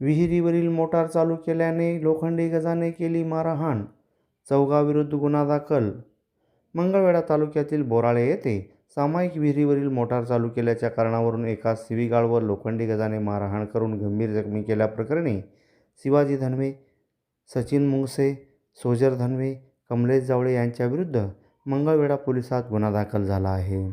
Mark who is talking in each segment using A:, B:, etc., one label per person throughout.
A: विहिरीवरील motor चालू केल्याने लोखंडी गजाने केली मारहाण, चौघाविरुद्ध गुन्हा दाखल. मंगळवेढा तालुक्यातील बोराळे येथे सामायिक विहिरीवरील मोटार चालू केल्याच्या कारणावरून एका शिवीगाळवर लोखंडी गजाने मारहाण करून गंभीर जखमी केल्याप्रकरणी शिवाजी धनवे, सचिन मुंगसे, सोजर धनवे, कमलेश जावळे यांच्याविरुद्ध मंगळवेढा पोलिसात गुन्हा दाखल झाला आहे.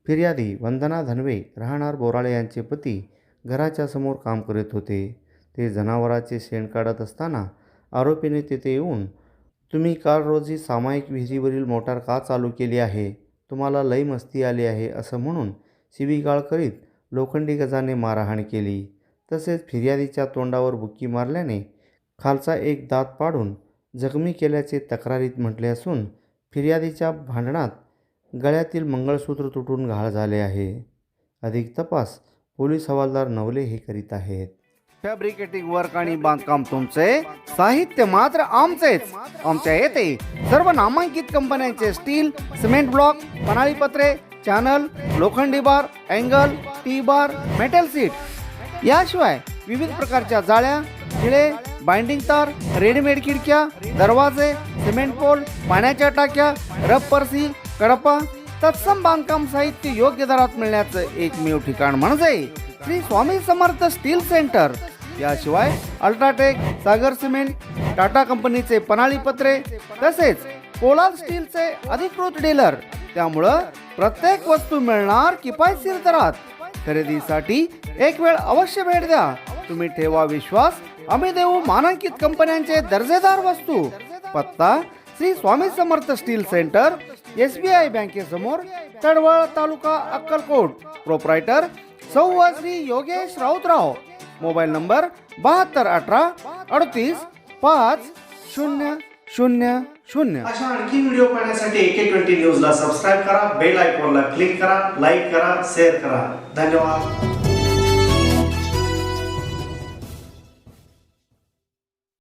A: फिर्यादी वंदना धनवे राहणार बोराळे यांचे पती घराच्या समोर काम करीत होते. ते जनावराचे शेण काढत असताना आरोपीने तेथे येऊन, तुम्ही काल रोजी सामायिक विहिरीवरील मोटार का चालू केली आहे, तुम्हाला लई मस्ती आली आहे असं म्हणून शिवीगाळ करीत लोखंडी गजाने मारहाण केली. तसेच फिर्यादीच्या तोंडावर बुक्की मारल्याने खालचा एक दात पाडून जखमी केल्याचे तक्रारीत म्हटले असून फिर्यादीच्या भांडणात गळ्यातील मंगळसूत्र तुटून घाळ झाले आहे. अधिक तपास पोलीस हवालदार नवले हे करीत आहेत.
B: फॅब्रिकेटिंग वर्क आणि बांधकाम तुमचे, साहित्य मात्र आमचेच. आमच्या येथे सर्व नामांकित कंपन्यांचे स्टील, सिमेंट ब्लॉक, पन्हाळी पत्रे, चॅनल, लोखंडी bar, angle, T bar, metal sheet याशिवाय विविध प्रकारच्या जाळ्या, खिळे, बाइंडिंग तार, रेडीमेड खिडक्या, दरवाजे, सिमेंट पोल, पाण्याच्या टाक्या, रबर सील, कडपा तत्सम बांधकाम साहित्य योग्य दरात मिळण्याचं एकमेव ठिकाण म्हणजे श्री स्वामी समर्थ स्टील सेंटर. याशिवाय अल्ट्राटेक, सागर सिमेंट, टाटा कंपनीचे पन्हाळी पत्रे तसेच पोलाद स्टीलचे अधिकृत डीलर. त्यामुळं प्रत्येक वस्तू मिळणार किफायतशीर दरात. खरेदीसाठी एक वेळ अवश्य भेट द्या. तुम्ही ठेवा विश्वास, आम्ही देऊ मानांकित कंपन्यांचे दर्जेदार वस्तू. पत्ता Shri Swami Samarth steel centre, SBI बँकेसमोर, तडवळ, तालुका अक्कलकोट. प्रोप्रायटर सौ श्री योगेश राऊतराव. Mobile number 7218-38-5000.
C: अशा आणखी व्हिडिओ पाहण्यासाठी AK20 न्यूजला सबस्क्राईब करा, बेल आयकॉनला क्लिक करा, लाईक करा, शेअर करा. धन्यवाद.